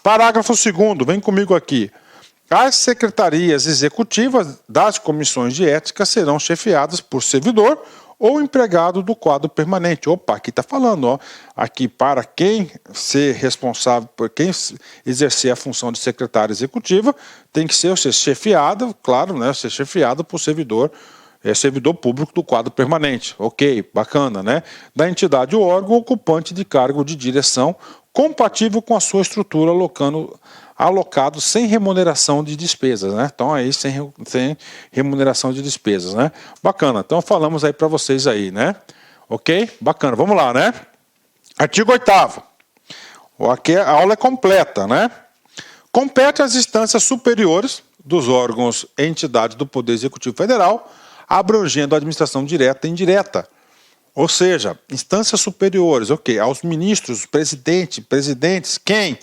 Parágrafo 2º, vem comigo aqui. As secretarias executivas das comissões de ética serão chefiadas por servidor ou empregado do quadro permanente. Opa, aqui está falando, ó, aqui para quem ser responsável, por quem exercer a função de secretária executiva, tem que ser chefiado, claro, né, ser chefiado por servidor público do quadro permanente. Ok, bacana, né? Da entidade ou órgão ocupante de cargo de direção compatível com a sua estrutura, alocado sem remuneração de despesas, né? Então aí sem remuneração de despesas, né? Bacana, então falamos aí para vocês aí, né? Ok? Bacana, vamos lá, né? Artigo 8º. Aqui a aula é completa, né? Compete às instâncias superiores dos órgãos e entidades do Poder Executivo Federal, abrangendo a administração direta e indireta. Ou seja, instâncias superiores, ok, aos ministros, presidentes, quem?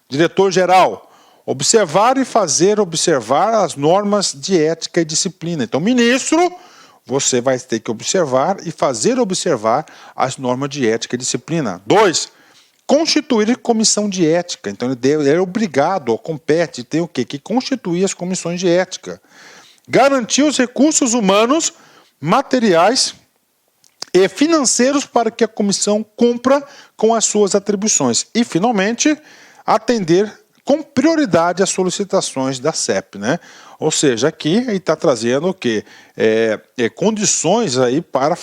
Diretor-geral. Observar e fazer observar as normas de ética e disciplina. Então, ministro, você vai ter que observar e fazer observar as normas de ética e disciplina. 2, constituir comissão de ética. Então, ele é obrigado, ou compete, tem o quê? Que constituir as comissões de ética. Garantir os recursos humanos, materiais e financeiros para que a comissão cumpra com as suas atribuições. E, finalmente, atender com prioridade as solicitações da CEP, né? Ou seja, aqui ele está trazendo o quê? Condições aí para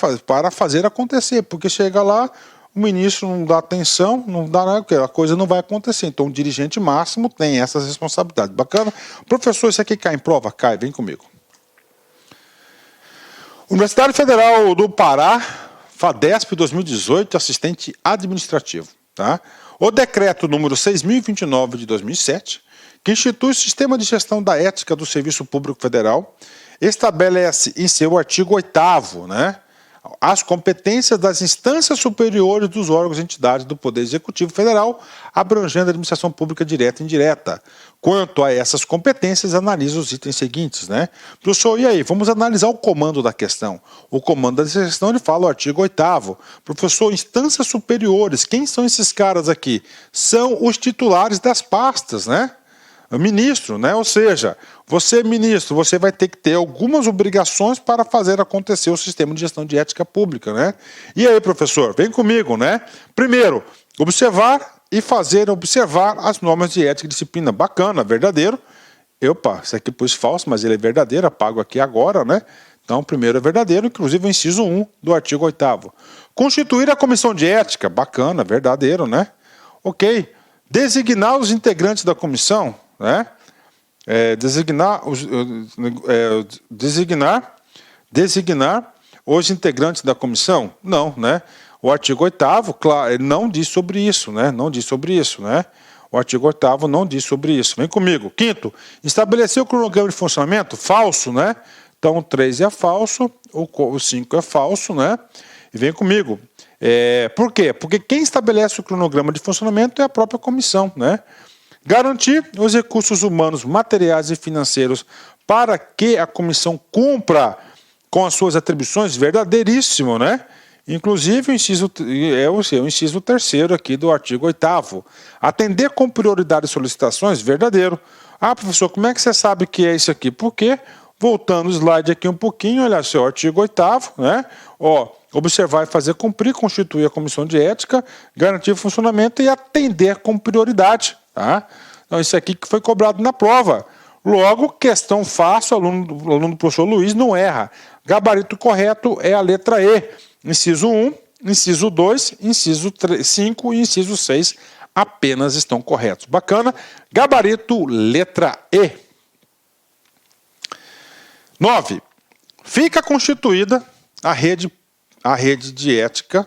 fazer acontecer, porque chega lá, o ministro não dá atenção, não dá nada, a coisa não vai acontecer. Então, o dirigente máximo tem essas responsabilidades. Bacana? Professor, isso aqui cai em prova? Cai, vem comigo. Universidade Federal do Pará, FADESP 2018, assistente administrativo. Tá? O decreto número 6.029 de 2007, que institui o Sistema de Gestão da Ética do Serviço Público Federal, estabelece em seu artigo 8º, né, as competências das instâncias superiores dos órgãos e entidades do Poder Executivo Federal, abrangendo a administração pública direta e indireta. Quanto a essas competências, analisa os itens seguintes, né? Professor, e aí? Vamos analisar o comando da questão. O comando da questão, ele fala o artigo 8º. Professor, instâncias superiores, quem são esses caras aqui? São os titulares das pastas, né? O ministro, né? Ou seja, você, ministro, você vai ter que ter algumas obrigações para fazer acontecer o sistema de gestão de ética pública, né? E aí, professor, vem comigo, né? Primeiro, observar e fazer observar as normas de ética e disciplina. Bacana, verdadeiro. Opa, isso aqui pus falso, mas ele é verdadeiro, apago aqui agora, né? Então, o primeiro é verdadeiro, inclusive o inciso 1 do artigo 8º. Constituir a comissão de ética. Bacana, verdadeiro, né? Ok. Designar os integrantes da comissão, né? Designar os integrantes da comissão? Não, né? O artigo 8º, claro, ele não diz sobre isso, né? Não diz sobre isso, né? O artigo 8º não diz sobre isso. Vem comigo. 5º, estabelecer o cronograma de funcionamento? Falso, né? Então, o 3 é falso, o 5 é falso, né? E vem comigo. Por quê? Porque quem estabelece o cronograma de funcionamento é a própria comissão, né? Garantir os recursos humanos, materiais e financeiros para que a comissão cumpra com as suas atribuições, verdadeiríssimo, né? Inclusive, o inciso 3º aqui do artigo 8º. Atender com prioridade solicitações, verdadeiro. Ah, professor, como é que você sabe que é isso aqui? Porque, voltando o slide aqui um pouquinho, olha só, o artigo 8º, né? Ó, observar e fazer cumprir, constituir a comissão de ética, garantir o funcionamento e atender com prioridade. Tá? Então, isso aqui que foi cobrado na prova. Logo, questão fácil, o aluno do professor Luiz não erra. Gabarito correto é a letra E. Inciso 1, inciso 2, inciso 5 e inciso 6 apenas estão corretos. Bacana. Gabarito, letra E. 9. Fica constituída a rede de ética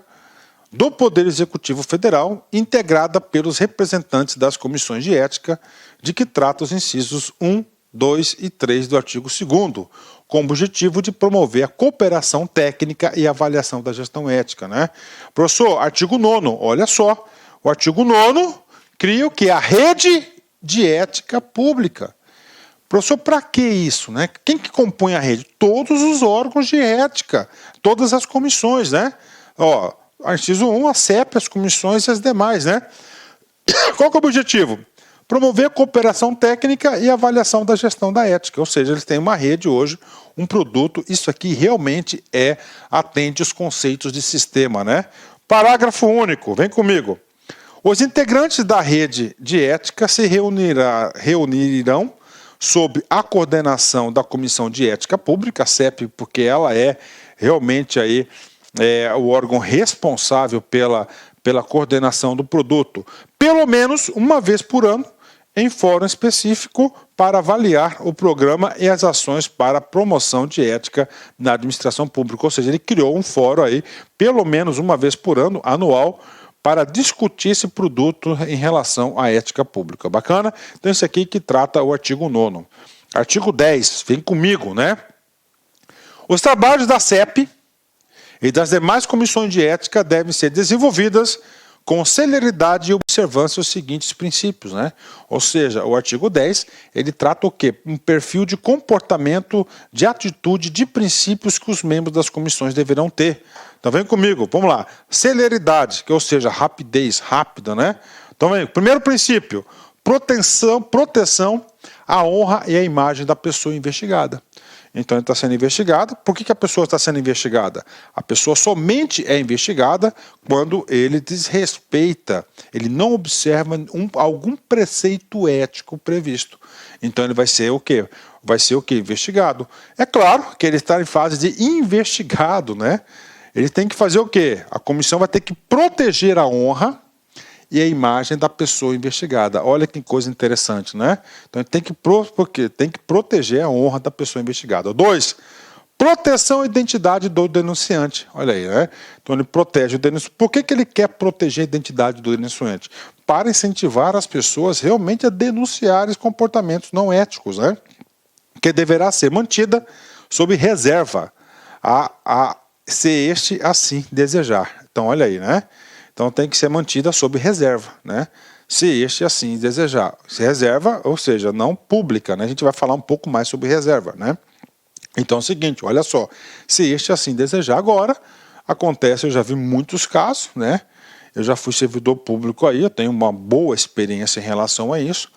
do Poder Executivo Federal, integrada pelos representantes das comissões de ética, de que trata os incisos 1, 2 e 3 do artigo 2º, com o objetivo de promover a cooperação técnica e avaliação da gestão ética, né? Professor, artigo 9º, olha só, o artigo 9º cria o que? A rede de ética pública. Professor, para que isso, né? Quem que compõe a rede? Todos os órgãos de ética, todas as comissões, né? Ó, inciso 1, a CEP, as comissões e as demais, né? Qual que é o objetivo? Promover a cooperação técnica e avaliação da gestão da ética. Ou seja, eles têm uma rede hoje, um produto. Isso aqui realmente atende os conceitos de sistema, né? Parágrafo único, vem comigo. Os integrantes da rede de ética se reunirão sob a coordenação da Comissão de Ética Pública, a CEP, porque ela é realmente aí, o órgão responsável pela coordenação do produto, pelo menos uma vez por ano, em fórum específico para avaliar o programa e as ações para a promoção de ética na administração pública. Ou seja, ele criou um fórum aí, pelo menos uma vez por ano, anual, para discutir esse produto em relação à ética pública. Bacana? Então, esse aqui que trata o artigo 9º. Artigo 10, vem comigo, né? Os trabalhos da CEP e das demais comissões de ética devem ser desenvolvidas com celeridade e observância os seguintes princípios, né? Ou seja, o artigo 10, ele trata o quê? Um perfil de comportamento, de atitude, de princípios que os membros das comissões deverão ter. Então vem comigo, vamos lá. Celeridade, que ou seja, rapidez, rápida, né? Então vem, primeiro princípio, proteção à honra e à imagem da pessoa investigada. Então ele está sendo investigado. Por que a pessoa está sendo investigada? A pessoa somente é investigada quando ele desrespeita, ele não observa algum preceito ético previsto. Então ele vai ser o quê? Vai ser o quê? Investigado. É claro que ele está em fase de investigado, né? Ele tem que fazer o quê? A comissão vai ter que proteger a honra e a imagem da pessoa investigada. Olha que coisa interessante, né? Então tem que proteger a honra da pessoa investigada. 2, proteção à identidade do denunciante. Olha aí, né? Então ele protege o denunciante. Por que ele quer proteger a identidade do denunciante? Para incentivar as pessoas realmente a denunciarem comportamentos não éticos, né? Que deverá ser mantida sob reserva se este assim desejar. Então olha aí, né? Então tem que ser mantida sob reserva, né? Se este assim desejar. Se reserva, ou seja, não pública, né? A gente vai falar um pouco mais sobre reserva, né? Então é o seguinte, olha só. Se este assim desejar agora, acontece, eu já vi muitos casos, né? Eu já fui servidor público aí, eu tenho uma boa experiência em relação a isso.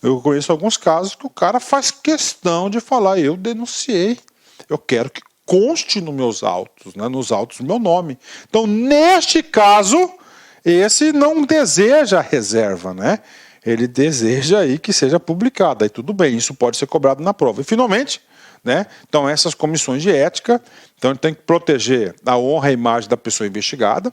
Eu conheço alguns casos que o cara faz questão de falar, eu denunciei, eu quero que conste nos meus autos, né? Nos autos do meu nome. Então, neste caso, esse não deseja a reserva, né? Ele deseja aí que seja publicado. Aí tudo bem, isso pode ser cobrado na prova. E finalmente, né? Então essas comissões de ética, então ele tem que proteger a honra e a imagem da pessoa investigada.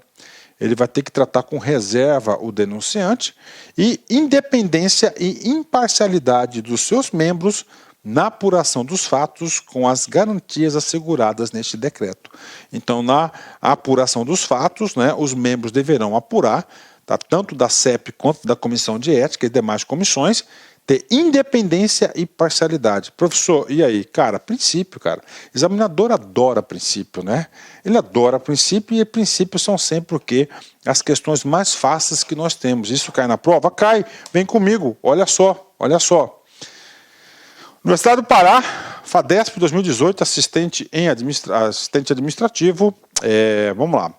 Ele vai ter que tratar com reserva o denunciante e independência e imparcialidade dos seus membros na apuração dos fatos com as garantias asseguradas neste decreto. Então, na apuração dos fatos, né, os membros deverão apurar, tá, tanto da CEP quanto da Comissão de Ética e demais comissões, ter independência e parcialidade. Professor, e aí? Cara, princípio, cara. Examinador adora princípio, né? Ele adora princípio e princípios são sempre o quê? As questões mais fáceis que nós temos. Isso cai na prova? Cai. Vem comigo. Olha só, olha só. Universidade do Pará, FADESP 2018, assistente administrativo, vamos lá.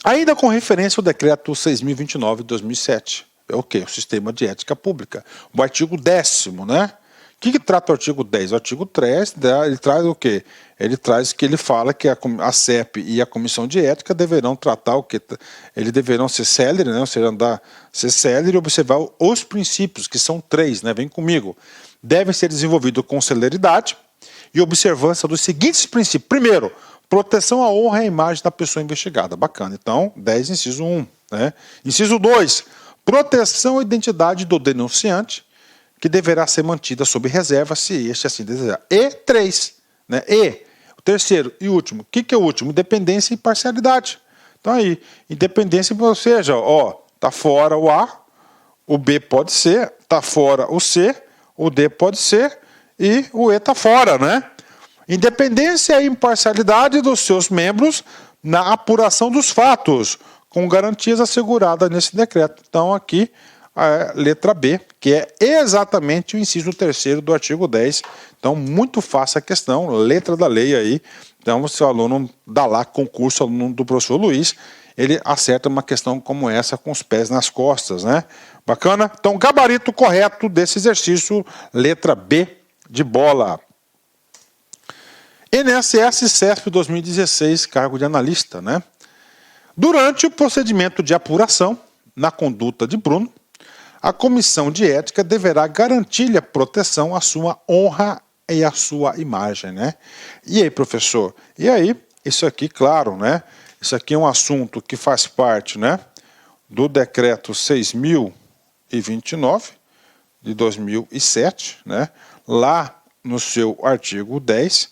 Ainda com referência ao decreto 6.029 de 2007, é o quê? O Sistema de Ética Pública, o artigo 10º, né? O que trata o artigo 10? O artigo 3, ele traz o quê? Ele traz que ele fala que a CEP e a Comissão de Ética deverão tratar o quê? Eles deverão ser célere, né? Ou seja, ser célere e observar os princípios, que são 3, né? Vem comigo. Deve ser desenvolvido com celeridade e observância dos seguintes princípios. Primeiro, proteção à honra e à imagem da pessoa investigada. Bacana. Então, 10, inciso 1. Né? Inciso 2, proteção à identidade do denunciante, que deverá ser mantida sob reserva, se este assim desejar. E 3. Né? E, o terceiro e último. O que é o último? Independência e parcialidade. Então aí, independência, ou seja, ó, tá fora o A, o B pode ser, tá fora o C, o D pode ser e o E está fora, né? Independência e imparcialidade dos seus membros na apuração dos fatos, com garantias asseguradas nesse decreto. Então, aqui, a letra B, que é exatamente o inciso 3º do artigo 10. Então, muito fácil a questão, letra da lei aí. Então, se o aluno dá lá concurso, aluno do professor Luiz, ele acerta uma questão como essa com os pés nas costas, né? Bacana? Então, gabarito correto desse exercício, letra B de bola. INSS CESP 2016, cargo de analista, né? Durante o procedimento de apuração, na conduta de Bruno, a comissão de ética deverá garantir-lhe a proteção à sua honra e à sua imagem, né? E aí, professor? E aí, isso aqui, claro, né? Isso aqui é um assunto que faz parte, né, do decreto 6.029 de 2007, né? Lá no seu artigo 10,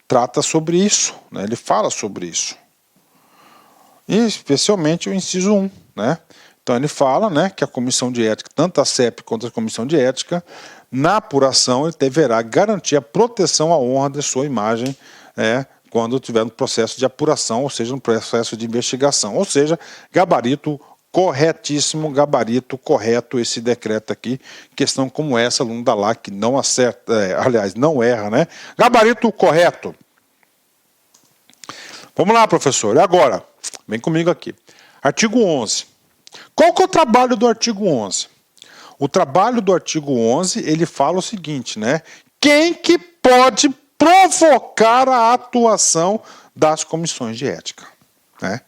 trata sobre isso, né? Ele fala sobre isso. E especialmente o inciso 1, né? Então ele fala, né, que a comissão de ética, tanto a CEP quanto a comissão de ética, na apuração ele deverá garantir a proteção à honra de sua imagem, quando estiver no processo de apuração, ou seja, no processo de investigação. Ou seja, gabarito corretíssimo, gabarito correto esse decreto aqui. Questão como essa, aluno da LAC não acerta, aliás, não erra, né? Gabarito correto. Vamos lá, professor. E agora? Vem comigo aqui. Artigo 11. Qual que é o trabalho do artigo 11? O trabalho do artigo 11, ele fala o seguinte, né? Quem que pode provocar a atuação das comissões de ética, né?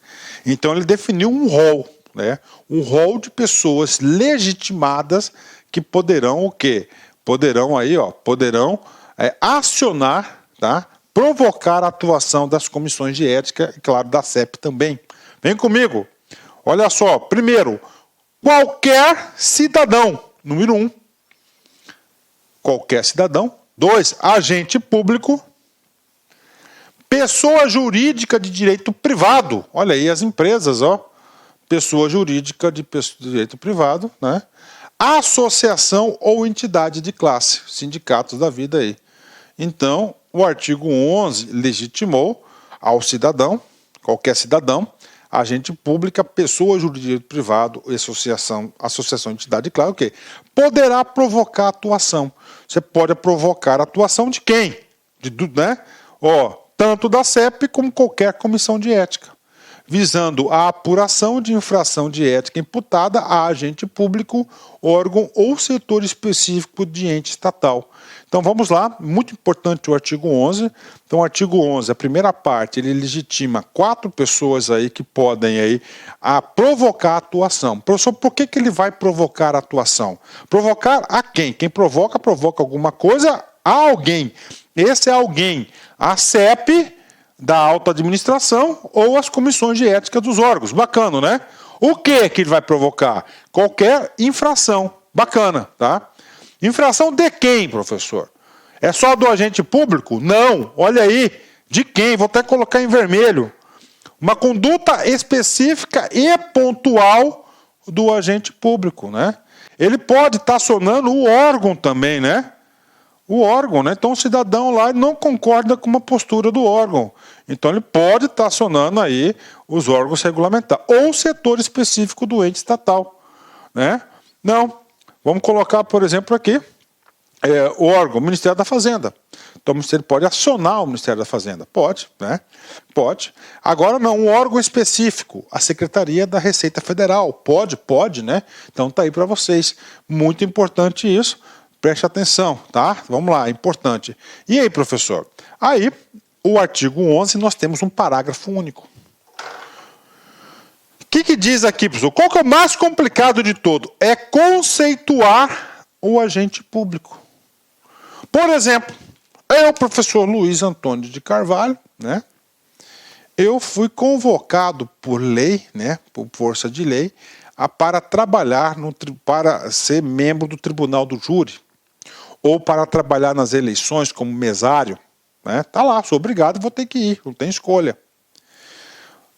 Então ele definiu um rol, né? Um rol de pessoas legitimadas que poderão o quê? Poderão aí, poderão acionar, tá? Provocar a atuação das comissões de ética e, claro, da CEP também. Vem comigo. Olha só, primeiro, qualquer cidadão, número 1. Qualquer cidadão. 2, agente público. Pessoa jurídica de direito privado. Olha aí as empresas, ó. Pessoa jurídica de direito privado, né? Associação ou entidade de classe, sindicatos da vida aí. Então, o artigo 11 legitimou ao cidadão, qualquer cidadão, agente pública, pessoa jurídica de direito privado, associação, entidade de classe, o quê? Poderá provocar atuação. Você pode provocar a atuação de quem? Né? Tanto da CEP como qualquer comissão de ética, visando a apuração de infração de ética imputada a agente público, órgão ou setor específico de ente estatal. Então vamos lá, muito importante o artigo 11. Então o artigo 11, a primeira parte, ele legitima 4 pessoas aí que podem aí provocar a atuação. Professor, por que ele vai provocar a atuação? Provocar a quem? Quem provoca alguma coisa a alguém. Esse é alguém, a CEP da alta administração ou as comissões de ética dos órgãos. Bacana, né? O que ele vai provocar? Qualquer infração. Bacana, tá? Infração de quem, professor? É só do agente público? Não. Olha aí, de quem? Vou até colocar em vermelho. Uma conduta específica e pontual do agente público, né? Ele pode estar acionando o órgão também, né? O órgão, né? Então o cidadão lá não concorda com uma postura do órgão. Então ele pode estar acionando aí os órgãos regulamentares ou o setor específico do ente estatal, né? Não. Vamos colocar, por exemplo, aqui o órgão, o Ministério da Fazenda. Então o Ministério pode acionar o Ministério da Fazenda. Pode, né? Pode. Agora não, um órgão específico, a Secretaria da Receita Federal. Pode, né? Então tá aí para vocês. Muito importante isso. Preste atenção, tá? Vamos lá, é importante. E aí, professor? Aí, o artigo 11, nós temos um parágrafo único. O que diz aqui, professor? Qual que é o mais complicado de todo? É conceituar o agente público. Por exemplo, eu, professor Luiz Antônio de Carvalho, né? Eu fui convocado por lei, né? Por força de lei, para trabalhar, para ser membro do Tribunal do Júri, ou para trabalhar nas eleições como mesário, né? Tá lá, sou obrigado, vou ter que ir, não tem escolha.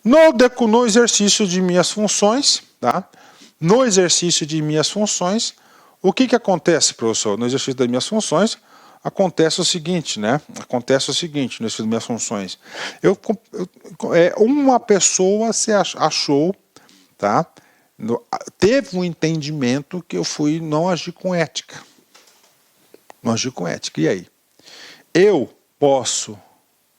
No exercício de minhas funções, tá? No exercício de minhas funções, o que acontece, professor? No exercício das minhas funções, acontece o seguinte, né? Acontece o seguinte, no exercício das minhas funções. Uma pessoa se achou, tá? Teve um entendimento que eu não agi com ética. Não agi com ética. E aí? Eu posso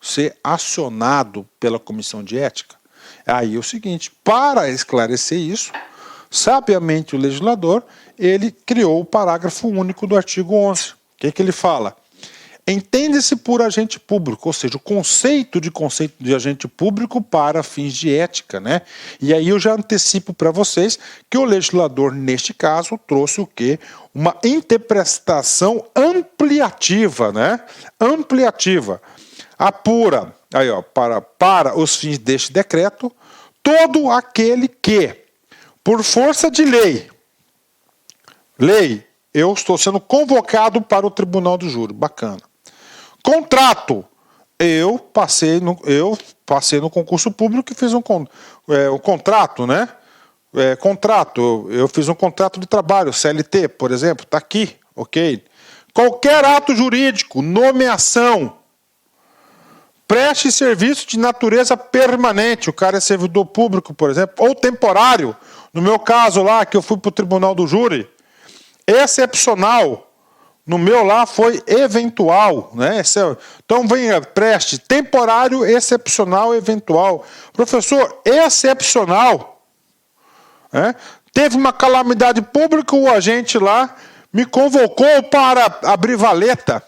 ser acionado pela comissão de ética? Aí é o seguinte, para esclarecer isso, sabiamente o legislador, ele criou o parágrafo único do artigo 11. O que ele fala? Entende-se por agente público, ou seja, o conceito de agente público para fins de ética, né? E aí eu já antecipo para vocês que o legislador, neste caso, trouxe o quê? Uma interpretação ampliativa, né? Ampliativa. Apura, aí ó, para os fins deste decreto, todo aquele que, por força de lei, eu estou sendo convocado para o tribunal do júri, bacana. Contrato, eu passei no concurso público e fiz um contrato, né? Contrato, eu fiz um contrato de trabalho, CLT, por exemplo, está aqui, ok? Qualquer ato jurídico, nomeação, preste serviço de natureza permanente, o cara é servidor público, por exemplo, ou temporário, no meu caso lá, que eu fui para o tribunal do júri, excepcional, no meu lá foi eventual, né? Então venha, preste, temporário, excepcional, eventual. Professor, excepcional, né? Teve uma calamidade pública, o agente lá me convocou para abrir valeta.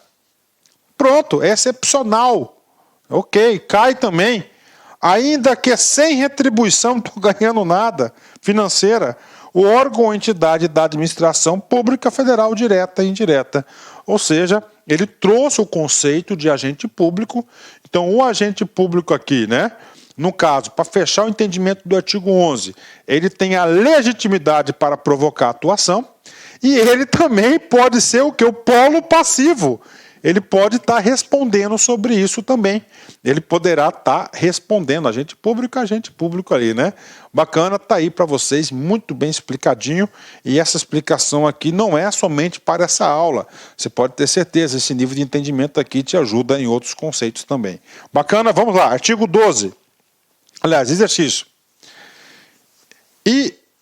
Pronto, excepcional. Ok, cai também. Ainda que sem retribuição, não estou ganhando nada financeira, o órgão ou entidade da administração pública federal direta e indireta. Ou seja, ele trouxe o conceito de agente público. Então, o agente público aqui, né? No caso, para fechar o entendimento do artigo 11, ele tem a legitimidade para provocar a atuação e ele também pode ser o que? O polo passivo. Ele pode estar respondendo sobre isso também. Ele poderá estar respondendo, agente público ali, né? Bacana, tá aí para vocês, muito bem explicadinho. E essa explicação aqui não é somente para essa aula. Você pode ter certeza, esse nível de entendimento aqui te ajuda em outros conceitos também. Bacana, vamos lá, artigo 12. Aliás, exercício.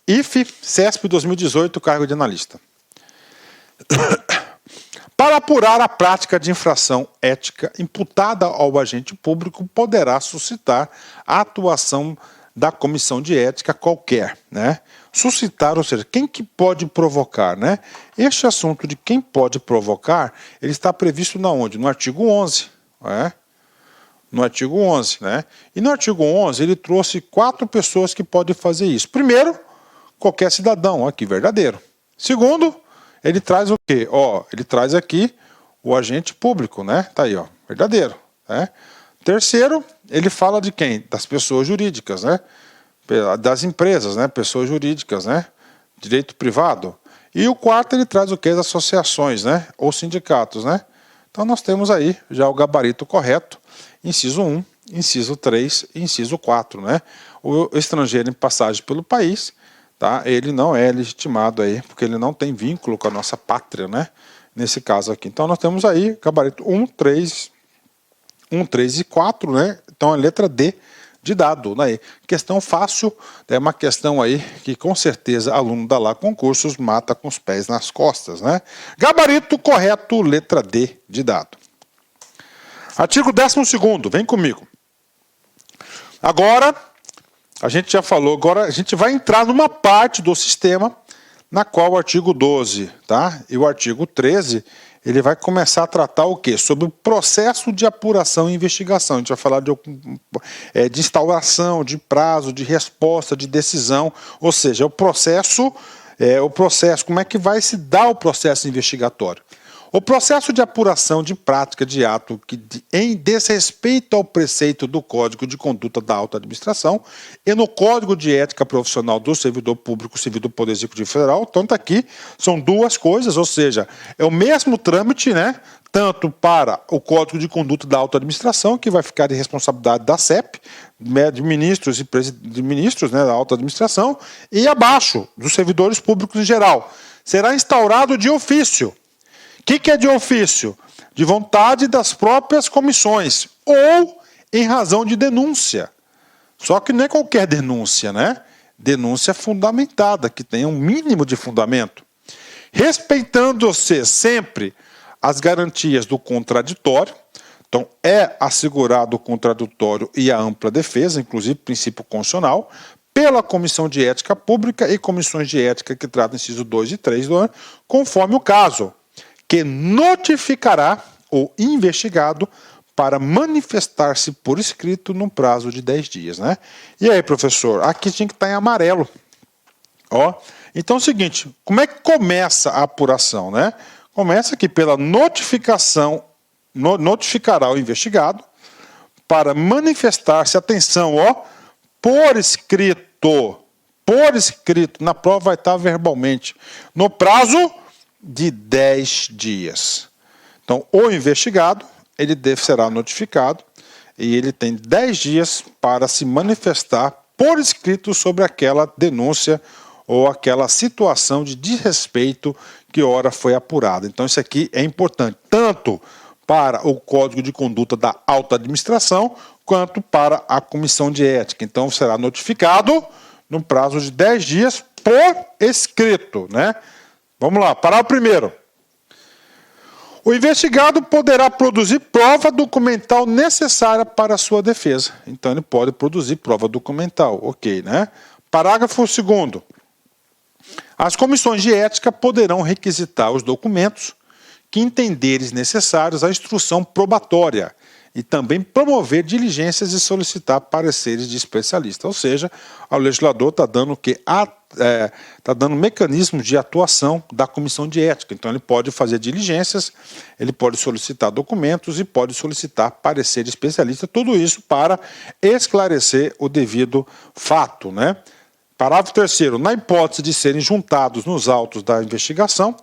IFE, CESP 2018, cargo de analista. Para apurar a prática de infração ética imputada ao agente público, poderá suscitar a atuação da comissão de ética qualquer, né? Suscitar, ou seja, quem que pode provocar, né? Este assunto de quem pode provocar, ele está previsto na onde? No artigo 11, né? No artigo 11, né? E no artigo 11 ele trouxe 4 pessoas que podem fazer isso. Primeiro, qualquer cidadão, aqui verdadeiro. Segundo, ele traz o quê? Ó, ele traz aqui o agente público, né? Tá aí, ó, verdadeiro, né? Terceiro, ele fala de quem? Das pessoas jurídicas, né? Das empresas, né? Pessoas jurídicas, né? Direito privado. E o quarto, ele traz o quê? As associações, né? Ou sindicatos, né? Então nós temos aí já o gabarito correto, inciso 1, inciso 3 e inciso 4, né? O estrangeiro em passagem pelo país, tá? Ele não é legitimado aí, porque ele não tem vínculo com a nossa pátria, né? Nesse caso aqui. Então nós temos aí gabarito 1, 3 e 4, né? Então a letra D de dado, né? Questão fácil, é uma questão aí que com certeza aluno da Lá Concursos mata com os pés nas costas, né? Gabarito correto, letra D de dado. Artigo 12º, vem comigo. Agora, a gente já falou, agora a gente vai entrar numa parte do sistema na qual o artigo 12, tá? E o artigo 13, ele vai começar a tratar o quê? Sobre o processo de apuração e investigação. A gente vai falar de instauração, de prazo, de resposta, de decisão, ou seja, o processo, como é que vai se dar o processo investigatório. O processo de apuração de prática de ato que, em desrespeito ao preceito do Código de Conduta da Alta Administração e no Código de Ética Profissional do Servidor Público Civil do Poder Executivo Federal, tanto aqui são duas coisas, ou seja, é o mesmo trâmite, né? Tanto para o Código de Conduta da Alta Administração, que vai ficar de responsabilidade da CEP, de ministros e de ministros, né, da Alta Administração, e abaixo, dos servidores públicos em geral. Será instaurado de ofício. O que é de ofício? De vontade das próprias comissões ou em razão de denúncia. Só que não é qualquer denúncia, né? Denúncia fundamentada, que tenha um mínimo de fundamento. Respeitando-se sempre as garantias do contraditório, Então, é assegurado o contraditório e a ampla defesa, inclusive princípio constitucional, pela Comissão de Ética Pública e comissões de ética que tratam inciso 2 e 3 do ano, conforme o caso, que notificará o investigado para manifestar-se por escrito no prazo de 10 dias, né? E aí, professor, aqui tinha que estar em amarelo. Ó, então é o seguinte, como é que começa a apuração, né? Começa aqui pela notificação, notificará o investigado para manifestar-se, atenção, ó, por escrito, na prova vai estar verbalmente, no prazo de 10 dias. Então, o investigado, ele será notificado e ele tem 10 dias para se manifestar por escrito sobre aquela denúncia ou aquela situação de desrespeito que ora foi apurada. Então, isso aqui é importante, tanto para o Código de Conduta da Alta Administração, quanto para a Comissão de Ética. Então, será notificado no prazo de 10 dias por escrito, né? Vamos lá, parágrafo primeiro. O investigado poderá produzir prova documental necessária para a sua defesa. Então, ele pode produzir prova documental, ok, né? Parágrafo 2º. As comissões de ética poderão requisitar os documentos que entenderes necessários à instrução probatória e também promover diligências e solicitar pareceres de especialistas. Ou seja, o legislador está dando o quê? Está dando mecanismos de atuação da comissão de ética. Então, ele pode fazer diligências, ele pode solicitar documentos e pode solicitar parecer de especialista, tudo isso para esclarecer o devido fato, né? Parágrafo 3º. Na hipótese de serem juntados nos autos da investigação,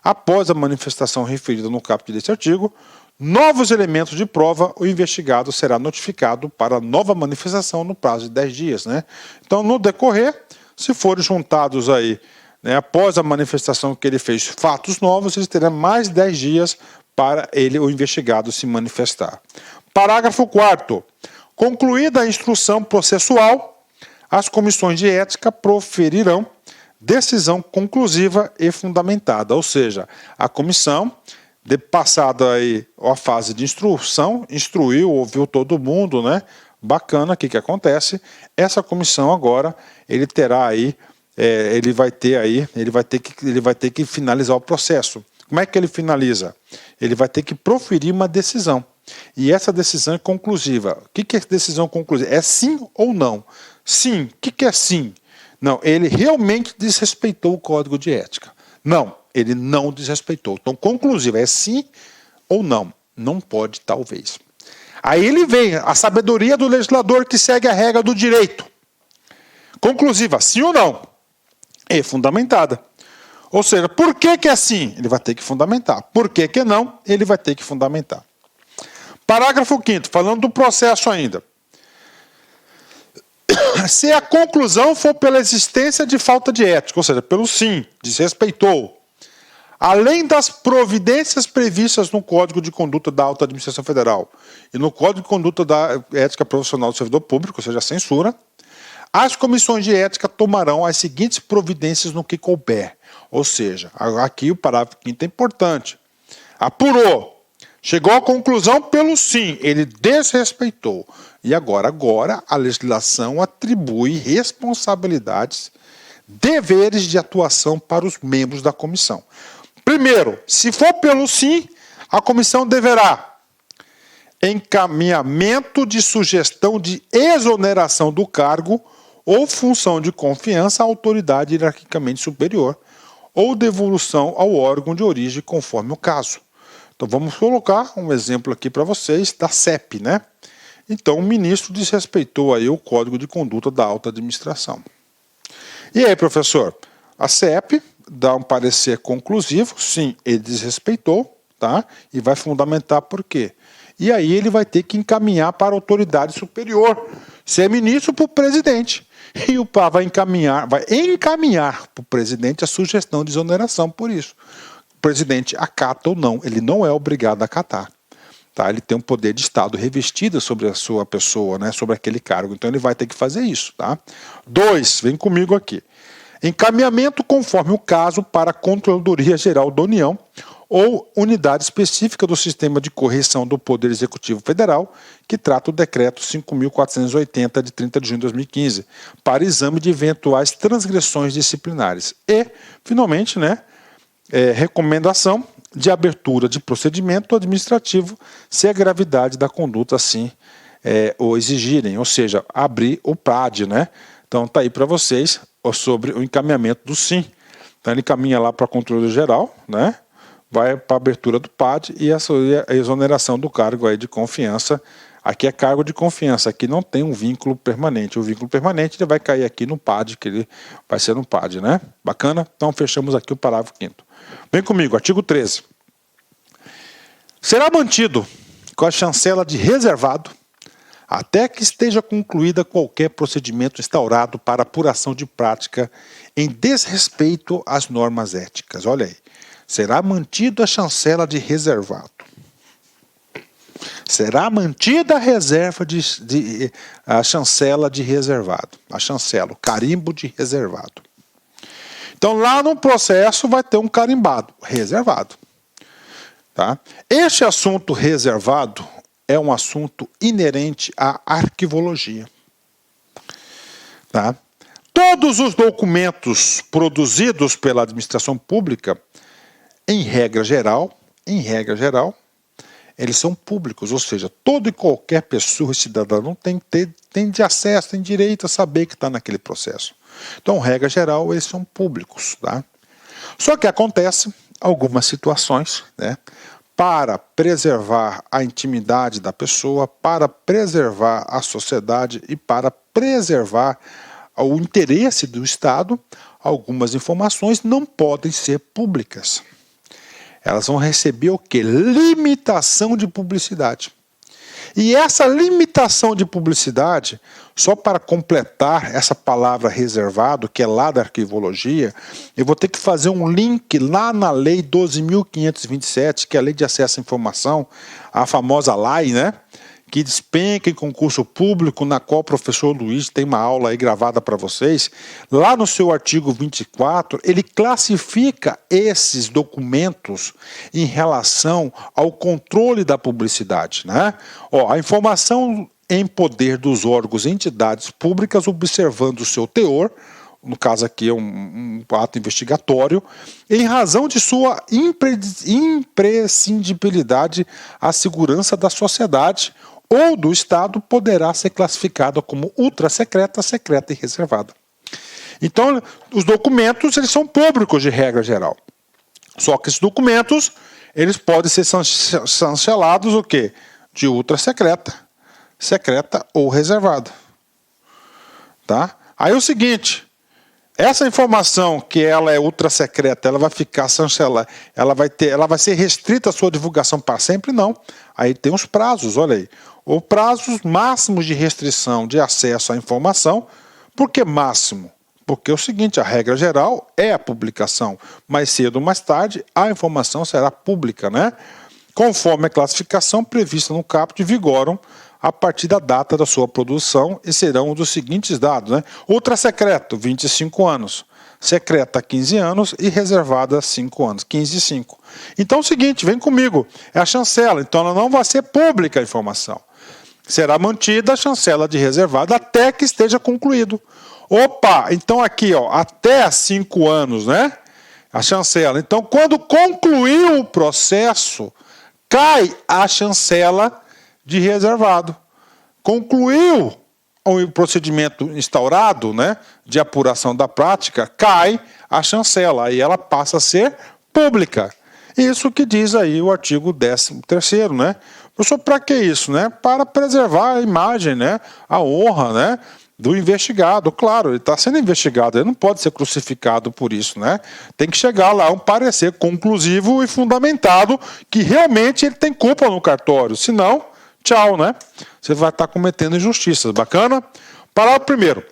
após a manifestação referida no caput deste artigo, novos elementos de prova, o investigado será notificado para nova manifestação no prazo de 10 dias, né? Então, no decorrer, se forem juntados aí, né, após a manifestação que ele fez, fatos novos, ele terá mais 10 dias para o investigado, se manifestar. Parágrafo 4º. Concluída a instrução processual, as comissões de ética proferirão decisão conclusiva e fundamentada, ou seja, a comissão, passada aí a fase de instrução, instruiu, ouviu todo mundo, né? Bacana, o que acontece? Essa comissão agora, ele terá aí, ele vai ter que finalizar o processo. Como é que ele finaliza? Ele vai ter que proferir uma decisão. E essa decisão é conclusiva. O que é decisão conclusiva? É sim ou não? Sim. O que é sim? Não, ele realmente desrespeitou o Código de Ética. Não, ele não desrespeitou. Então, conclusiva, é sim ou não? Não pode, talvez. Aí ele vem, a sabedoria do legislador que segue a regra do direito. Conclusiva, sim ou não? É fundamentada. Ou seja, por que é sim? Ele vai ter que fundamentar. Por que é não? Ele vai ter que fundamentar. Parágrafo 5º, falando do processo ainda. Se a conclusão for pela existência de falta de ética, ou seja, pelo sim, desrespeitou, além das providências previstas no Código de Conduta da Alta Administração Federal e no Código de Conduta da Ética Profissional do Servidor Público, ou seja, a censura, as comissões de ética tomarão as seguintes providências no que couber. Ou seja, aqui o parágrafo 5º é importante. Apurou. Chegou à conclusão pelo sim, ele desrespeitou. E agora a legislação atribui responsabilidades, deveres de atuação para os membros da comissão. Primeiro, se for pelo sim, a comissão deverá encaminhamento de sugestão de exoneração do cargo ou função de confiança à autoridade hierarquicamente superior ou devolução ao órgão de origem conforme o caso. Então, vamos colocar um exemplo aqui para vocês da CEP, né? Então, o ministro desrespeitou aí o Código de Conduta da Alta Administração. E aí, professor? A CEP dá um parecer conclusivo, sim, ele desrespeitou, tá? E vai fundamentar por quê. E aí ele vai ter que encaminhar para a autoridade superior, se é ministro, para o presidente. E o PA vai encaminhar para o presidente a sugestão de exoneração por isso. O presidente acata ou não, ele não é obrigado a acatar. Tá? Ele tem um poder de Estado revestido sobre a sua pessoa, né? Sobre aquele cargo. Então ele vai ter que fazer isso. Tá? 2, vem comigo aqui. Encaminhamento conforme o caso para a Controladoria Geral da União ou unidade específica do sistema de correção do Poder Executivo Federal, que trata o decreto 5.480 de 30 de junho de 2015, para exame de eventuais transgressões disciplinares. E, finalmente, recomendação de abertura de procedimento administrativo se a gravidade da conduta assim o exigirem, ou seja, abrir o PAD, Então tá aí para vocês sobre o encaminhamento do SIM. Então ele caminha lá para a controle geral, vai para a abertura do PAD e a exoneração do cargo aí de confiança. Aqui é cargo de confiança, aqui não tem um vínculo permanente. O vínculo permanente ele vai cair aqui no PAD, que ele vai ser no PAD, Bacana? Então fechamos aqui o parágrafo 5º. Vem comigo, artigo 13. Será mantido com a chancela de reservado até que esteja concluída qualquer procedimento instaurado para apuração de prática em desrespeito às normas éticas. Olha aí. Será mantido a chancela de reservado. Será mantida a reserva a chancela de reservado. A chancela, o carimbo de reservado. Então lá no processo vai ter um carimbado, reservado. Tá? Este assunto reservado é um assunto inerente à arquivologia. Tá? Todos os documentos produzidos pela administração pública, em regra geral, eles são públicos, ou seja, toda e qualquer pessoa cidadã tem de acesso, tem direito a saber que está naquele processo. Então, regra geral, eles são públicos. Tá? Só que acontece algumas situações, para preservar a intimidade da pessoa, para preservar a sociedade e para preservar o interesse do Estado, algumas informações não podem ser públicas. Elas vão receber o quê? Limitação de publicidade. E essa limitação de publicidade, só para completar essa palavra reservado, que é lá da arquivologia, eu vou ter que fazer um link lá na Lei 12.527, que é a Lei de Acesso à Informação, a famosa LAI, que despenca em concurso público, na qual o professor Luiz tem uma aula aí gravada para vocês. Lá no seu artigo 24, ele classifica esses documentos em relação ao controle da publicidade. A informação em poder dos órgãos e entidades públicas, observando o seu teor, no caso aqui é um ato investigatório, em razão de sua imprescindibilidade à segurança da sociedade ou do Estado, poderá ser classificada como ultra-secreta, secreta e reservada. Então, os documentos eles são públicos de regra geral. Só que esses documentos eles podem ser chancelados o quê? De ultra-secreta, secreta ou reservada. Tá? Aí é o seguinte, essa informação que ela é ultra-secreta, ela vai ficar chancelada, ela vai ser restrita a sua divulgação para sempre? Não. Aí tem os prazos, olha aí. Os prazos máximos de restrição de acesso à informação. Por que máximo? Porque é o seguinte, a regra geral é a publicação. Mais cedo ou mais tarde, a informação será pública, Conforme a classificação prevista no caput, vigoram a partir da data da sua produção e serão dos seguintes dados, Ultra-secreto, 25 anos. Secreta, 15 anos e reservada, 5 anos. 15 e 5. Então é o seguinte, vem comigo. É a chancela, então ela não vai ser pública a informação. Será mantida a chancela de reservada até que esteja concluído. Opa, então aqui, até 5 anos, A chancela. Então, quando concluiu o processo, cai a chancela de reservado. Concluiu o procedimento instaurado, de apuração da prática, cai a chancela, aí ela passa a ser pública. Isso que diz aí o artigo 13º, Professor, para que isso, Para preservar a imagem, a honra, do investigado. Claro, ele está sendo investigado, ele não pode ser crucificado por isso, Tem que chegar lá um parecer conclusivo e fundamentado que realmente ele tem culpa no cartório, senão, tchau, Você vai estar cometendo injustiças. Bacana? Parágrafo 1º.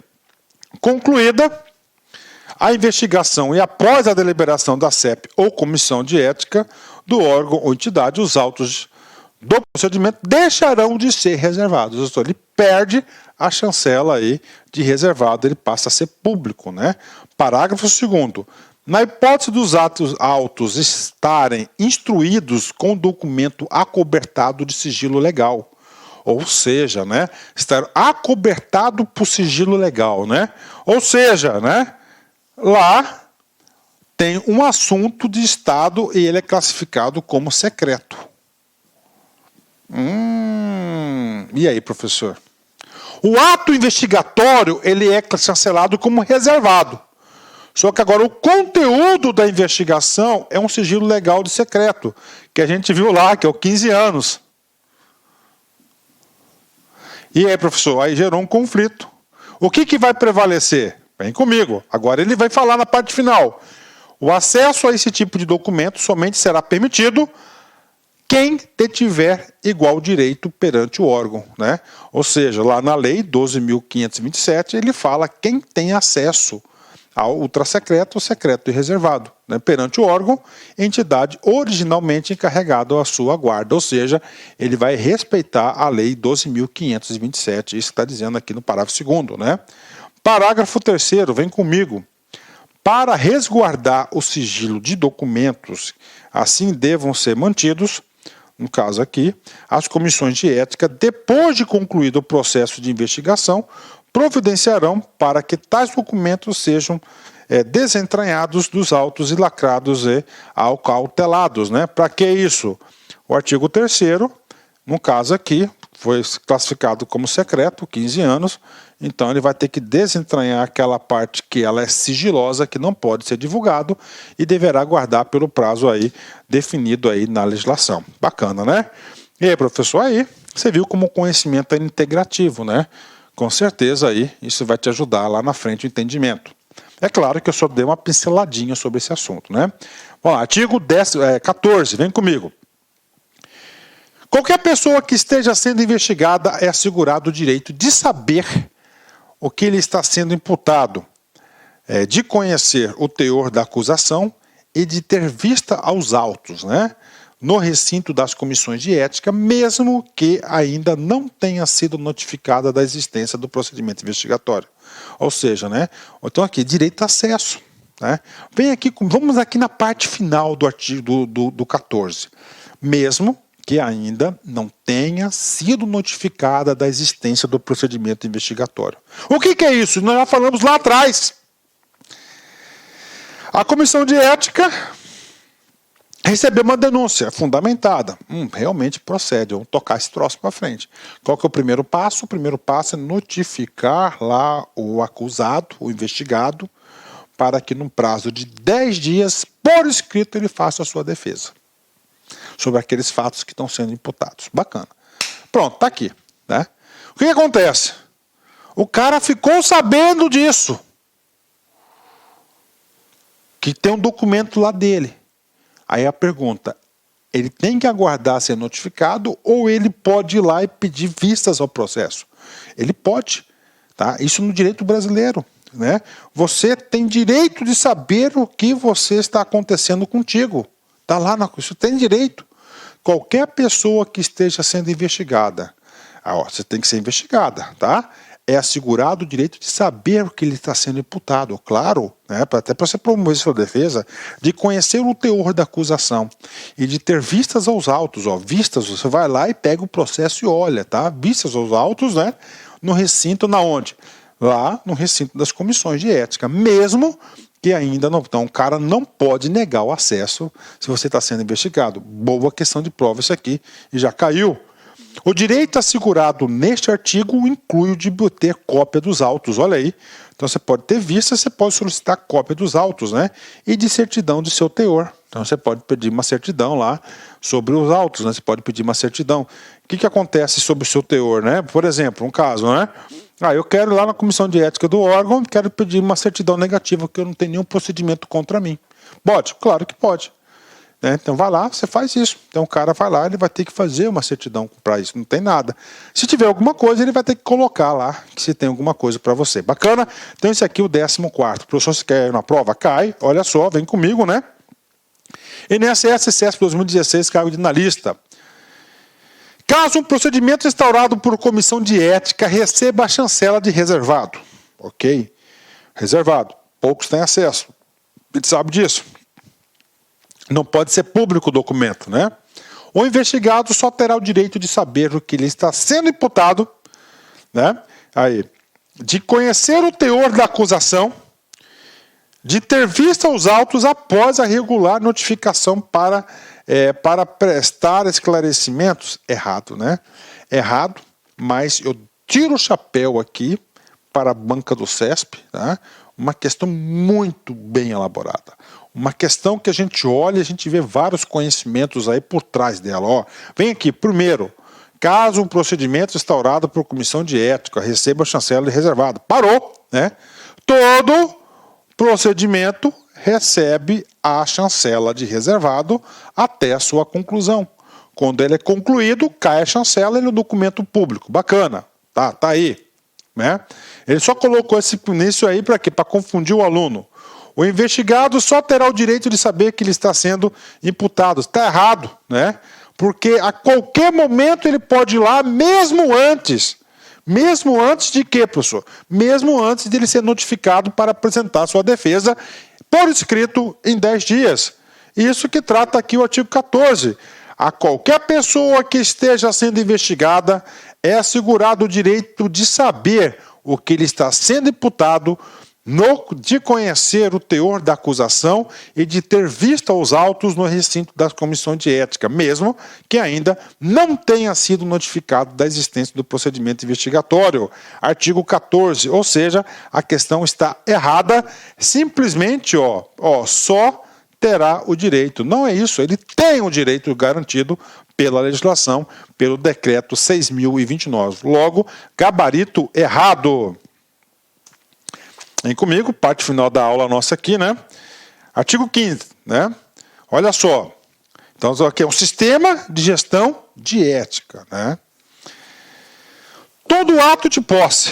Concluída a investigação e após a deliberação da CEP ou comissão de ética do órgão ou entidade, os autos do procedimento deixarão de ser reservados. Então, ele perde a chancela aí de reservado, ele passa a ser público, Parágrafo 2º. Na hipótese dos atos autos estarem instruídos com documento acobertado de sigilo legal, ou seja, né, estar acobertado por sigilo legal, né? Ou seja, né, lá tem um assunto de Estado e ele é classificado como secreto. E aí, professor? O ato investigatório ele é chancelado como reservado. Só que agora o conteúdo da investigação é um sigilo legal de secreto, que a gente viu lá, que é o 15 anos. E aí, professor, aí gerou um conflito. O que vai prevalecer? Vem comigo. Agora ele vai falar na parte final. O acesso a esse tipo de documento somente será permitido quem detiver igual direito perante o órgão, né? Ou seja, lá na lei 12.527, ele fala quem tem acesso ao ultrasecreto, secreto e reservado, né, perante o órgão, entidade originalmente encarregada à sua guarda, ou seja, ele vai respeitar a lei 12.527, isso está dizendo aqui no parágrafo 2º, né? Parágrafo 3º, vem comigo. Para resguardar o sigilo de documentos, assim devam ser mantidos, no caso aqui, as comissões de ética, depois de concluído o processo de investigação, providenciarão para que tais documentos sejam desentranhados dos autos e lacrados e acautelados, né? Para que isso? O artigo 3º, no caso aqui, foi classificado como secreto, 15 anos, então ele vai ter que desentranhar aquela parte que ela é sigilosa, que não pode ser divulgado, e deverá guardar pelo prazo aí definido aí na legislação. Bacana, né? E aí, professor, aí você viu como o conhecimento é integrativo, né? Com certeza aí isso vai te ajudar lá na frente o entendimento. É claro que eu só dei uma pinceladinha sobre esse assunto, né? Bom, artigo 14, vem comigo. Qualquer pessoa que esteja sendo investigada é assegurado o direito de saber o que lhe está sendo imputado, de conhecer o teor da acusação e de ter vista aos autos, né? No recinto das comissões de ética, mesmo que ainda não tenha sido notificada da existência do procedimento investigatório. Ou seja, né? Então aqui, direito a acesso. Né? Vem aqui, vamos aqui na parte final do artigo do 14. Mesmo que ainda não tenha sido notificada da existência do procedimento investigatório. O que é isso? Nós já falamos lá atrás. A comissão de ética recebeu uma denúncia fundamentada. Realmente procede, vamos tocar esse troço para frente. Qual que é o primeiro passo? O primeiro passo é notificar lá o acusado, o investigado, para que num prazo de 10 dias, por escrito, ele faça a sua defesa sobre aqueles fatos que estão sendo imputados. Bacana. Pronto, está aqui. Né? O que acontece? O cara ficou sabendo disso. Que tem um documento lá dele. Aí a pergunta, ele tem que aguardar ser notificado ou ele pode ir lá e pedir vistas ao processo? Ele pode. Tá? Isso no direito brasileiro. Né? Você tem direito de saber o que você está acontecendo contigo. Está lá, isso tem direito. Qualquer pessoa que esteja sendo investigada, você tem que ser investigada, tá? É assegurado o direito de saber o que ele está sendo imputado, claro, né? Até para você promover sua defesa, de conhecer o teor da acusação e de ter vistas aos autos. Vistas, você vai lá e pega o processo e olha, tá? Vistas aos autos, né? No recinto, na onde? Lá no recinto das comissões de ética, mesmo que ainda não. Então, o cara não pode negar o acesso se você está sendo investigado. Boa questão de prova isso aqui, e já caiu. O direito assegurado neste artigo inclui o de ter cópia dos autos. Olha aí. Então, você pode ter vista, você pode solicitar cópia dos autos, né? E de certidão de seu teor. Então, você pode pedir uma certidão lá sobre os autos, né? Você pode pedir uma certidão. O que acontece sobre o seu teor, né? Por exemplo, um caso, né? Eu quero ir lá na comissão de ética do órgão, quero pedir uma certidão negativa, que eu não tenho nenhum procedimento contra mim. Pode? Claro que pode. Então vai lá, você faz isso. Então o cara vai lá, ele vai ter que fazer uma certidão para isso, não tem nada. Se tiver alguma coisa, ele vai ter que colocar lá, que se tem alguma coisa para você. Bacana? Então esse aqui é o 14º. Professor, se quer ir na prova? Cai, olha só, vem comigo, né? INSS CESP 2016, cargo de analista. Caso um procedimento instaurado por comissão de ética receba a chancela de reservado. Ok? Reservado. Poucos têm acesso. Ele sabe disso. Não pode ser público o documento, né? O investigado só terá o direito de saber o que lhe está sendo imputado, né? Aí, de conhecer o teor da acusação, de ter vista os autos após a regular notificação para prestar esclarecimentos. Errado, né? Errado, mas eu tiro o chapéu aqui para a banca do CESP, tá? Uma questão muito bem elaborada. Uma questão que a gente olha e a gente vê vários conhecimentos aí por trás dela. Ó, vem aqui, primeiro, caso um procedimento instaurado por comissão de ética receba chancela de reservado. Parou, né? Todo procedimento recebe a chancela de reservado até a sua conclusão. Quando ele é concluído, cai a chancela e é um documento público. Bacana, tá aí, né? Ele só colocou esse início aí para quê? Para confundir o aluno. O investigado só terá o direito de saber que ele está sendo imputado. Está errado, né? Porque a qualquer momento ele pode ir lá, mesmo antes. Mesmo antes de quê, professor? Mesmo antes de ele ser notificado para apresentar sua defesa por escrito em 10 dias. Isso que trata aqui o artigo 14. A qualquer pessoa que esteja sendo investigada é assegurado o direito de saber o que lhe está sendo imputado, de conhecer o teor da acusação e de ter vista os autos no recinto da comissão de ética, mesmo que ainda não tenha sido notificado da existência do procedimento investigatório. Artigo 14, ou seja, a questão está errada, simplesmente só terá o direito. Não é isso, ele tem o direito garantido pela legislação, pelo decreto 6.029. Logo, gabarito errado. Vem comigo, parte final da aula nossa aqui, né? Artigo 5º, né? Olha só. Então, aqui é um sistema de gestão de ética, né? Todo ato de posse,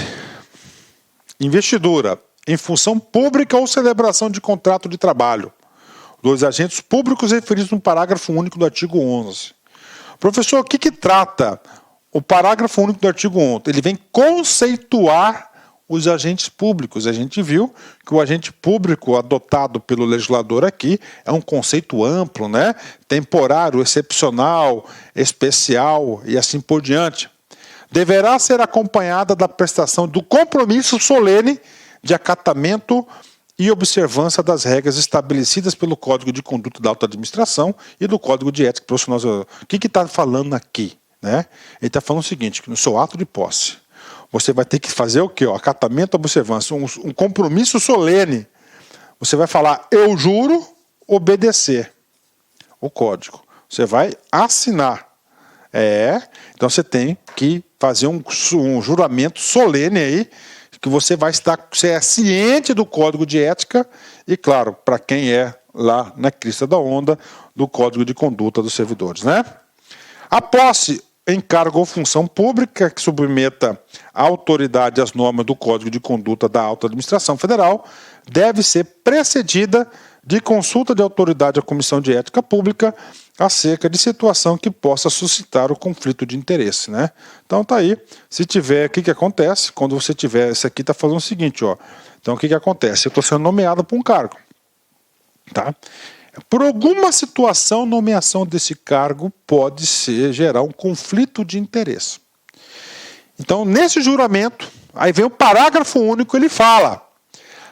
investidura, em função pública ou celebração de contrato de trabalho dos agentes públicos referidos no parágrafo único do artigo 11. Professor, o que trata o parágrafo único do artigo 11? Ele vem conceituar os agentes públicos. A gente viu que o agente público adotado pelo legislador aqui é um conceito amplo, né? Temporário, excepcional, especial e assim por diante. Deverá ser acompanhada da prestação do compromisso solene de acatamento e observância das regras estabelecidas pelo Código de Conduta da Alta Administração e do Código de Ética Profissional. O que está falando aqui, né? Ele está falando o seguinte, que no seu ato de posse, você vai ter que fazer o quê? Acatamento, observância, um compromisso solene. Você vai falar, eu juro obedecer o código. Você vai assinar. Então você tem que fazer um juramento solene aí, que você é ciente do Código de Ética e, claro, para quem é lá na crista da onda, do Código de Conduta dos Servidores, né? A posse em cargo ou função pública que submeta a autoridade às normas do Código de Conduta da Alta Administração Federal deve ser precedida de consulta de autoridade à Comissão de Ética Pública acerca de situação que possa suscitar o conflito de interesse, né? Então tá aí, se tiver, o que acontece? Quando você tiver, esse aqui está falando o seguinte, então o que acontece? Eu estou sendo nomeado para um cargo, tá? Por alguma situação, nomeação desse cargo pode gerar um conflito de interesse. Então, nesse juramento, aí vem o parágrafo único, ele fala: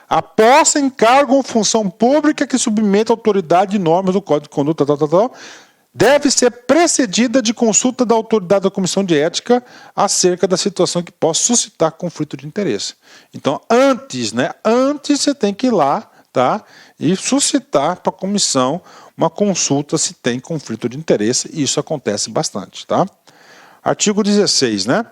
a posse em cargo ou função pública que submeta a autoridade e normas do Código de Conduta, deve ser precedida de consulta da autoridade da Comissão de Ética acerca da situação que possa suscitar conflito de interesse. Então, antes você tem que ir lá, tá? E suscitar para a comissão uma consulta se tem conflito de interesse, e isso acontece bastante, tá? Artigo 16, né?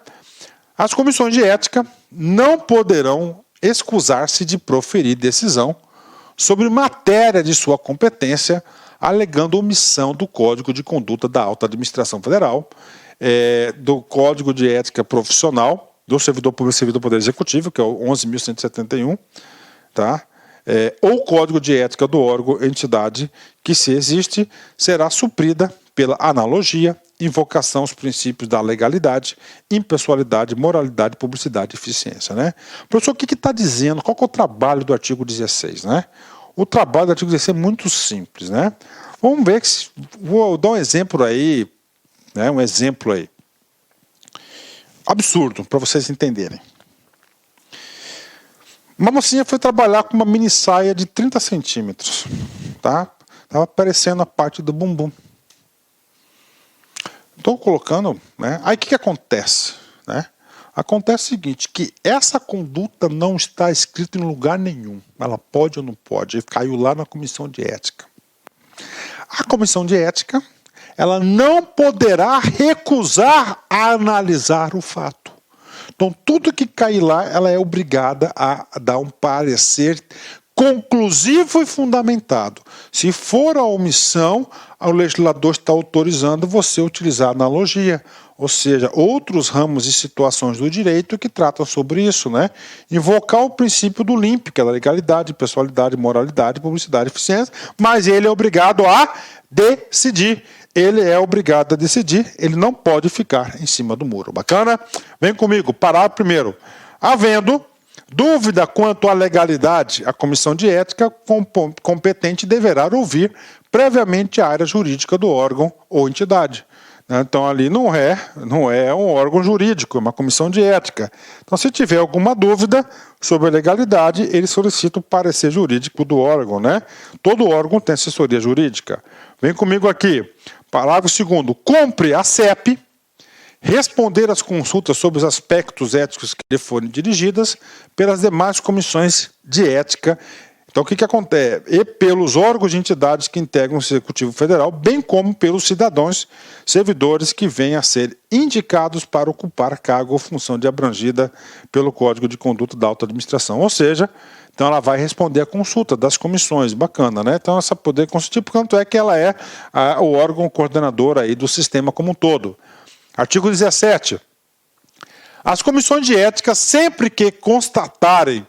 As comissões de ética não poderão excusar-se de proferir decisão sobre matéria de sua competência, alegando omissão do Código de Conduta da Alta Administração Federal, do Código de Ética Profissional do Servidor Público e Servidor do Poder Executivo, que é o 11.171, tá? Ou Código de Ética do órgão, entidade, que, se existe, será suprida pela analogia, invocação aos princípios da legalidade, impessoalidade, moralidade, publicidade e eficiência, né? Professor, o que está dizendo? Qual que é o trabalho do artigo 16, né? o trabalho do artigo 16 é muito simples, né? Vamos ver, vou dar um exemplo aí, né? Um exemplo aí. Absurdo, para vocês entenderem. Uma mocinha foi trabalhar com uma mini saia de 30 centímetros, tá? Estava aparecendo a parte do bumbum. Estou colocando, né? Aí o que acontece, né? Acontece o seguinte, que essa conduta não está escrita em lugar nenhum. Ela pode ou não pode. Caiu lá na comissão de ética. A comissão de ética, ela não poderá recusar a analisar o fato. Então, tudo que cair lá, ela é obrigada a dar um parecer conclusivo e fundamentado. Se for a omissão, o legislador está autorizando você a utilizar a analogia, ou seja, outros ramos e situações do direito que tratam sobre isso, né? Invocar o princípio do LIMP, que é a legalidade, pessoalidade, moralidade, publicidade e eficiência, mas ele é obrigado a decidir. Ele é obrigado a decidir, ele não pode ficar em cima do muro. Bacana? Vem comigo, parágrafo primeiro. Havendo dúvida quanto à legalidade, a comissão de ética competente deverá ouvir previamente a área jurídica do órgão ou entidade. Então, ali não é um órgão jurídico, é uma comissão de ética. Então, se tiver alguma dúvida sobre a legalidade, ele solicita o parecer jurídico do órgão, né? Todo órgão tem assessoria jurídica. Vem comigo aqui. Parágrafo 2º. Cumpre a CEP responder às consultas sobre os aspectos éticos que lhe forem dirigidas pelas demais comissões de ética. Então, o que acontece? E pelos órgãos e entidades que integram o Executivo Federal, bem como pelos cidadãos servidores que venham a ser indicados para ocupar cargo ou função de abrangida pelo Código de Conduta da Alta Administração. Ou seja, então ela vai responder a consulta das comissões. Bacana, né? Então, essa poder consultivo, tanto é que ela é o órgão coordenador aí do sistema como um todo. Artigo 17. As comissões de ética, sempre que constatarem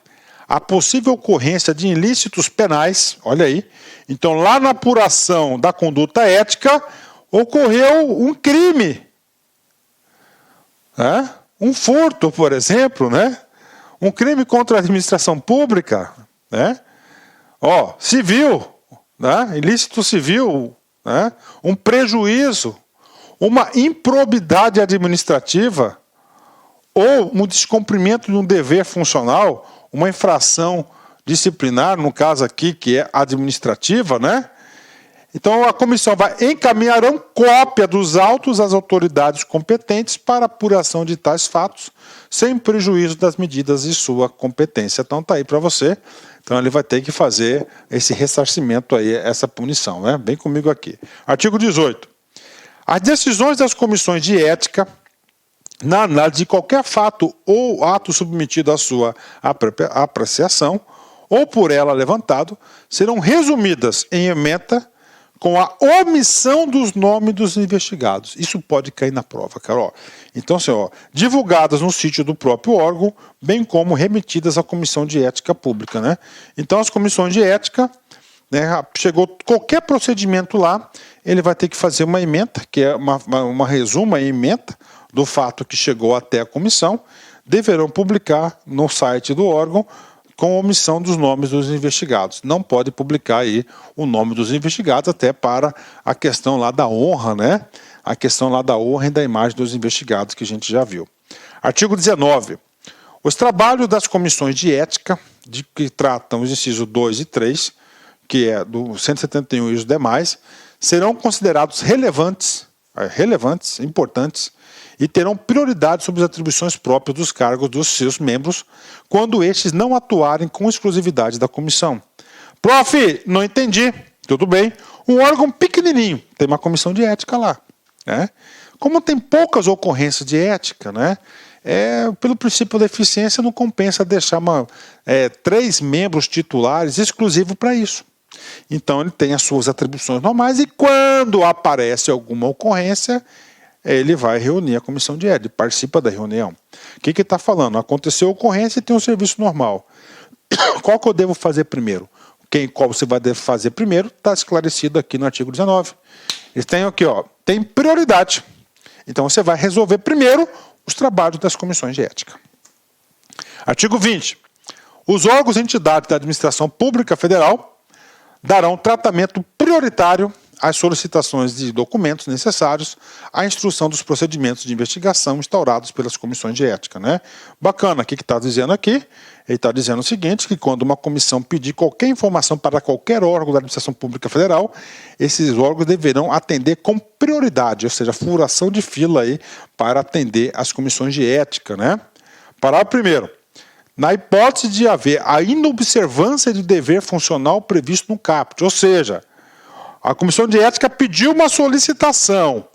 a possível ocorrência de ilícitos penais, olha aí, então lá na apuração da conduta ética, ocorreu um crime, né? Um furto, por exemplo, né? Um crime contra a administração pública, né? Civil, né? Ilícito civil, né? Um prejuízo, uma improbidade administrativa ou um descumprimento de um dever funcional, uma infração disciplinar, no caso aqui que é administrativa, né? Então a comissão vai encaminhar uma cópia dos autos às autoridades competentes para apuração de tais fatos, sem prejuízo das medidas de sua competência. Então está aí para você. Então ele vai ter que fazer esse ressarcimento aí, essa punição, né? Vem comigo aqui. Artigo 18. As decisões das comissões de ética na análise de qualquer fato ou ato submetido à sua apreciação, ou por ela levantado, serão resumidas em ementa com a omissão dos nomes dos investigados. Isso pode cair na prova, cara. Então, assim, divulgadas no sítio do próprio órgão, bem como remetidas à Comissão de Ética Pública, né? Então, as comissões de ética, né, chegou qualquer procedimento lá, ele vai ter que fazer uma ementa, que é uma resuma e ementa do fato que chegou até a comissão, deverão publicar no site do órgão com omissão dos nomes dos investigados. Não pode publicar aí o nome dos investigados, até para a questão lá da honra, né? A questão lá da honra e da imagem dos investigados que a gente já viu. Artigo 19. Os trabalhos das comissões de ética, que tratam os incisos 2 e 3, que é do 171 e os demais, serão considerados relevantes, importantes, e terão prioridade sobre as atribuições próprias dos cargos dos seus membros, quando estes não atuarem com exclusividade da comissão. Prof, não entendi. Tudo bem. Um órgão pequenininho, tem uma comissão de ética lá, né? Como tem poucas ocorrências de ética, né? Pelo princípio da eficiência, não compensa deixar 3 membros titulares exclusivos para isso. Então, ele tem as suas atribuições normais e quando aparece alguma ocorrência, ele vai reunir a comissão de ética, participa da reunião. O que ele está falando? Aconteceu a ocorrência e tem um serviço normal. Qual que eu devo fazer primeiro? Qual você vai fazer primeiro está esclarecido aqui no artigo 19. Eles têm aqui, tem prioridade. Então você vai resolver primeiro os trabalhos das comissões de ética. Artigo 20. Os órgãos e entidades da administração pública federal darão tratamento prioritário às solicitações de documentos necessários à instrução dos procedimentos de investigação instaurados pelas comissões de ética, né? Bacana, o que está dizendo aqui? Ele está dizendo o seguinte, que quando uma comissão pedir qualquer informação para qualquer órgão da administração pública federal, esses órgãos deverão atender com prioridade, ou seja, furação de fila aí para atender as comissões de ética, né? Parágrafo primeiro. Na hipótese de haver a inobservância de dever funcional previsto no caput, ou seja, a comissão de ética pediu uma solicitação,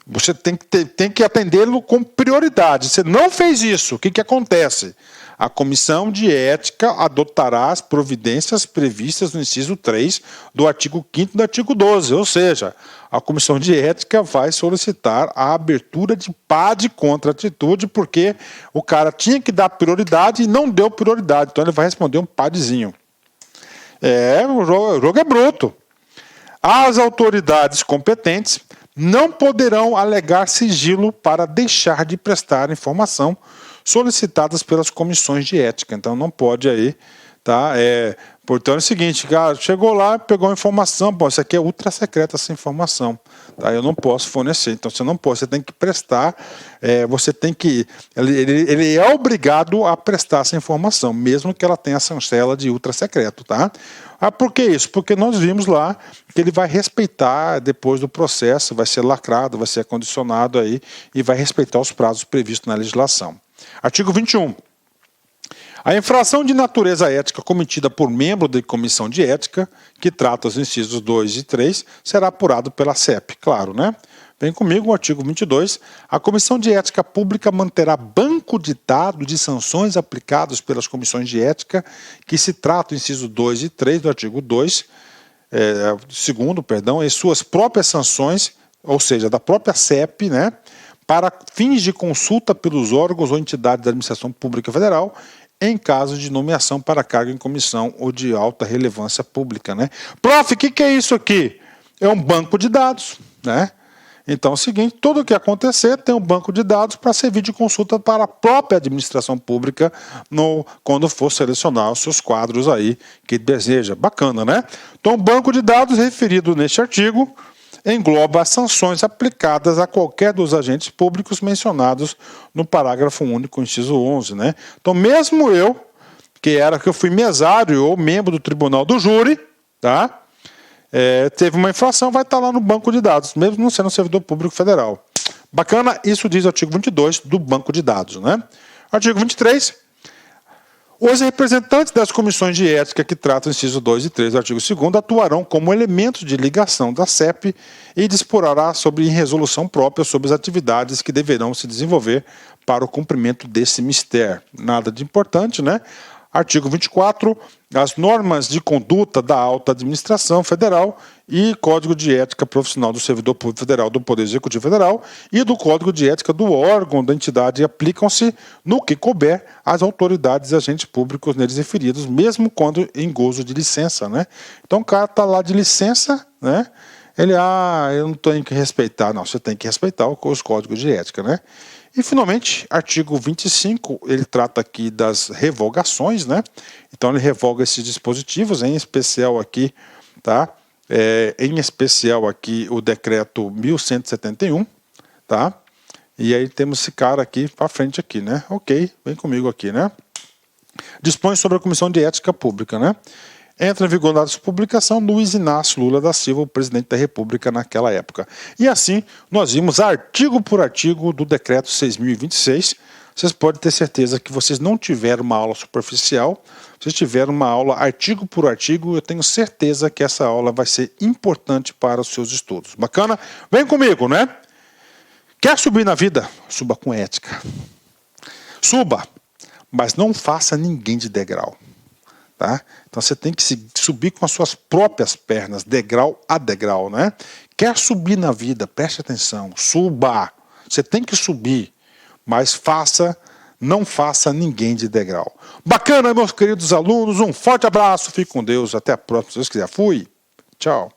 você tem que atendê-lo com prioridade. Você não fez isso, o que acontece? A comissão de ética adotará as providências previstas no inciso 3 do artigo 5º do artigo 12, ou seja, a comissão de ética vai solicitar a abertura de PAD contra a atitude, porque o cara tinha que dar prioridade e não deu prioridade, então ele vai responder um PADzinho. O jogo é bruto. As autoridades competentes não poderão alegar sigilo para deixar de prestar informação solicitadas pelas comissões de ética. Então não pode aí, tá? Portanto é o seguinte, cara, chegou lá, pegou a informação, pô, isso aqui é ultra secreta essa informação, tá? Eu não posso fornecer, então você não pode, você tem que prestar, você tem que, ele é obrigado a prestar essa informação, mesmo que ela tenha a chancela de ultra secreto, tá? Por que isso? Porque nós vimos lá que ele vai respeitar depois do processo, vai ser lacrado, vai ser acondicionado aí e vai respeitar os prazos previstos na legislação. Artigo 21. A infração de natureza ética cometida por membro da comissão de ética, que trata os incisos 2 e 3, será apurado pela CEP, claro, né? Vem comigo o artigo 22. A Comissão de Ética Pública manterá banco de dados de sanções aplicadas pelas comissões de ética, que se trata do inciso 2 e 3 do artigo 2, segundo, perdão, e suas próprias sanções, ou seja, da própria CEP, né? Para fins de consulta pelos órgãos ou entidades da administração pública federal, em caso de nomeação para cargo em comissão ou de alta relevância pública, né? Prof, o que é isso aqui? É um banco de dados, né? Então é o seguinte, tudo o que acontecer tem um banco de dados para servir de consulta para a própria administração pública quando for selecionar os seus quadros aí que deseja. Bacana, né? Então o banco de dados referido neste artigo engloba as sanções aplicadas a qualquer dos agentes públicos mencionados no parágrafo único, inciso 11, né? Então, mesmo eu, que eu fui mesário ou membro do tribunal do júri, tá? Teve uma infração, vai estar lá no banco de dados, mesmo não sendo servidor público federal. Bacana, isso diz o artigo 22 do banco de dados, né? Artigo 23. Os representantes das comissões de ética que tratam o inciso 2 e 3 do artigo 2º atuarão como elementos de ligação da CEP e disporá sobre resolução própria sobre as atividades que deverão se desenvolver para o cumprimento desse mistério. Nada de importante, né? Artigo 24. As normas de conduta da alta administração federal e Código de Ética Profissional do Servidor Público Federal do Poder Executivo Federal e do Código de Ética do órgão da entidade aplicam-se no que couber às autoridades e agentes públicos neles referidos, mesmo quando em gozo de licença, né? Então o cara está lá de licença, né? Eu não tenho que respeitar. Não, você tem que respeitar os códigos de ética, né? E, finalmente, artigo 25, ele trata aqui das revogações, né? Então, ele revoga esses dispositivos, em especial aqui, tá? Em especial aqui o decreto 1171, tá? E aí temos esse cara aqui para frente aqui, né? Ok, vem comigo aqui, né? Dispõe sobre a Comissão de Ética Pública, né? Entra em vigor da publicação Luiz Inácio Lula da Silva, o presidente da República naquela época. E assim, nós vimos artigo por artigo do decreto 6.026. Vocês podem ter certeza que vocês não tiveram uma aula superficial, vocês tiveram uma aula artigo por artigo, eu tenho certeza que essa aula vai ser importante para os seus estudos. Bacana? Vem comigo, né? Quer subir na vida? Suba com ética. Suba, mas não faça ninguém de degrau. Tá? Então você tem que subir com as suas próprias pernas, degrau a degrau, né? Quer subir na vida, preste atenção, suba. Você tem que subir, mas não faça ninguém de degrau. Bacana, meus queridos alunos, um forte abraço, fique com Deus, até a próxima, se Deus quiser. Fui, tchau.